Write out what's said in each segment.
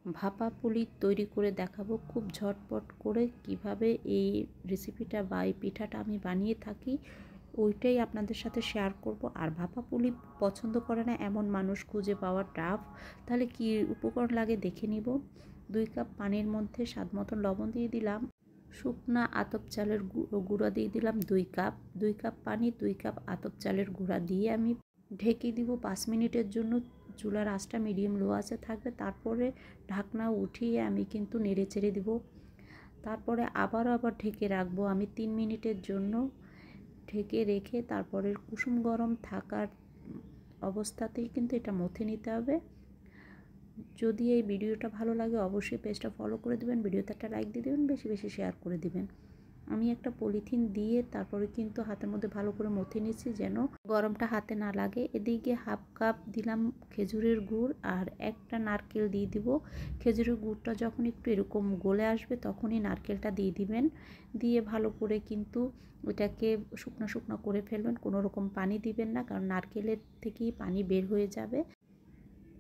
ভাপা পুলি তৈরি করে দেখাবো খুব ঝটপট করে কিভাবে এই রেসিপিটা বা এই পিঠাটা আমি বানিয়ে থাকি, ওইটাই আপনাদের সাথে শেয়ার করব। আর ভাপা পুলি পছন্দ করে না এমন মানুষ খুঁজে পাওয়া টাফ। তাহলে কি উপকরণ লাগে দেখে নিব। 2 কাপ পানির মধ্যে স্বাদ মতন লবণ দিয়ে দিলাম, শুকনা আতপ চালের গুঁড়া দিয়ে দিলাম 2 কাপ পানি 2 কাপ আতপ চালের গুঁড়া দিয়ে আমি ঢেকে দিব 5 মিনিটের জন্য। চুলার আঁচটা মিডিয়াম লো আছে থাকবে। তারপরে ঢাকনা উঠিয়ে আমি কিন্তু নেড়ে চেড়ে দিব। তারপরে আবার ঢেকে রাখবো আমি 3 মিনিটের জন্য। ঢেকে রেখে তারপরে কুসুম গরম থাকার অবস্থাতেই কিন্তু এটা মথে নিতে হবে। যদি এই ভিডিওটা ভালো লাগে অবশ্যই পেজটা ফলো করে দেবেন, ভিডিওতে একটা লাইক দিয়ে দেবেন, বেশি বেশি শেয়ার করে দিবেন। আমি একটা পলিথিন দিয়ে তারপরে কিন্তু হাতের মধ্যে ভালো করে মথে নিচ্ছি যেন গরমটা হাতে না লাগে। এদিকে হাফ কাপ দিলাম খেজুরের গুড় আর একটা নারকেল দিয়ে দিব। খেজুরের গুড়টা যখন একটু এরকম গলে আসবে তখনই নারকেলটা দিয়ে দিবেন। দিয়ে ভালো করে কিন্তু ওটাকে শুকনো শুকনো করে ফেলবেন, কোনো রকম পানি দিবেন না, কারণ নারকেলের থেকেই পানি বের হয়ে যাবে।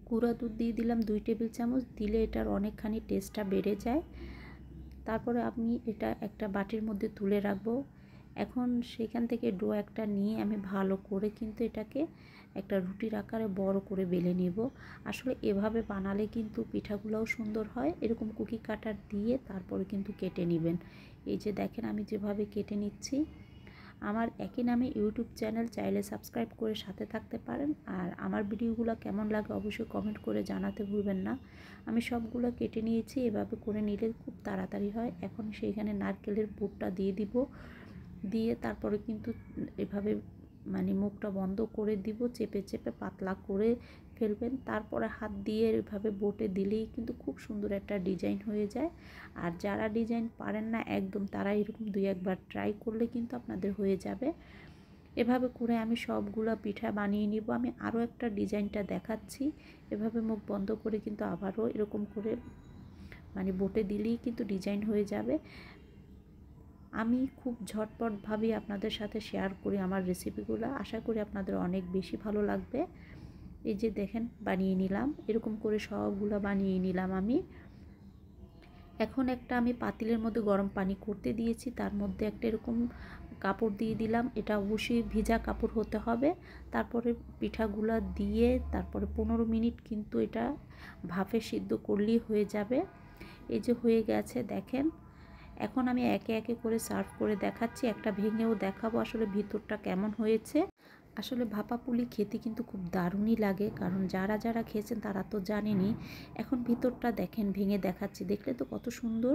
গুঁড়া দুধ দিয়ে দিলাম 2 টেবিল চামচ, দিলে এটার অনেকখানি টেস্টটা বেড়ে যায়। তারপরে আমি এটা একটা বাটির মধ্যে তুলে রাখবো। এখন সেখান থেকে ডো একটা নিয়ে আমি ভালো করে কিন্তু এটাকে একটা রুটির আকারে বড় করে বেলে নেব। আসলে এভাবে বানালে কিন্তু পিঠাগুলোও সুন্দর হয়। এরকম কুকি কাটার দিয়ে তারপরে কিন্তু কেটে নেবেন। এই যে দেখেন আমি যেভাবে কেটে নিচ্ছি। আমার একই নামে ইউটিউব চ্যানেল, চাইলে সাবস্ক্রাইব করে সাথে থাকতে পারেন। আর আমার ভিডিওগুলো কেমন লাগে অবশ্যই কমেন্ট করে জানাতে ভুলবেন না। আমি সবগুলো কেটে নিয়েছি, এভাবে করে নিলে খুব তাড়াতাড়ি হয়। এখন সেইখানে নারকেলের পুরটা দিয়ে দিব, দিয়ে তারপরে কিন্তু এভাবে মুখটা বন্ধ করে দিব, চেপে চেপে পাতলা করে ফেলবেন। তারপরে হাত দিয়ে এভাবে বোটে দিলেই কিন্তু খুব সুন্দর একটা ডিজাইন হয়ে যায়। আর যারা ডিজাইন পারেন না একদম, তারা এরকম 2 একবার ট্রাই করলে কিন্তু আপনাদের হয়ে যাবে। এভাবে করে আমি সবগুলো পিঠা বানিয়ে নিব। আমি আরও একটা ডিজাইনটা দেখাচ্ছি। এভাবে মুখ বন্ধ করে কিন্তু আবারও এরকম করে বোটে দিলেই কিন্তু ডিজাইন হয়ে যাবে। আমি খুব ঝটপটভাবেই আপনাদের সাথে শেয়ার করি আমার রেসিপিগুলো, আশা করি আপনাদের অনেক বেশি ভালো লাগবে। এই যে দেখেন বানিয়ে নিলাম, এরকম করে সবগুলো বানিয়ে নিলাম আমি। এখন একটা আমি পাতিলের মধ্যে গরম পানি করতে দিয়েছি, তার মধ্যে একটা এরকম কাপড় দিয়ে দিলাম, এটা অবশ্যই ভিজা কাপড় হতে হবে। তারপরে পিঠাগুলো দিয়ে তারপরে 15 মিনিট কিন্তু এটা ভাপে সিদ্ধ করলেই হয়ে যাবে। এই যে হয়ে গেছে দেখেন। এখন আমি একে একে করে সার্ভ করে দেখাচ্ছি, একটা ভেঙেও দেখাবো আসলে ভিতরটা কেমন হয়েছে। আসলে ভাপা পুলি খেতে কিন্তু খুব দারুণই লাগে, কারণ যারা যারা খেয়েছেন তারা তো জানেনই। এখন ভিতরটা দেখেন, ভেঙে দেখাচ্ছি, দেখলে তো কত সুন্দর।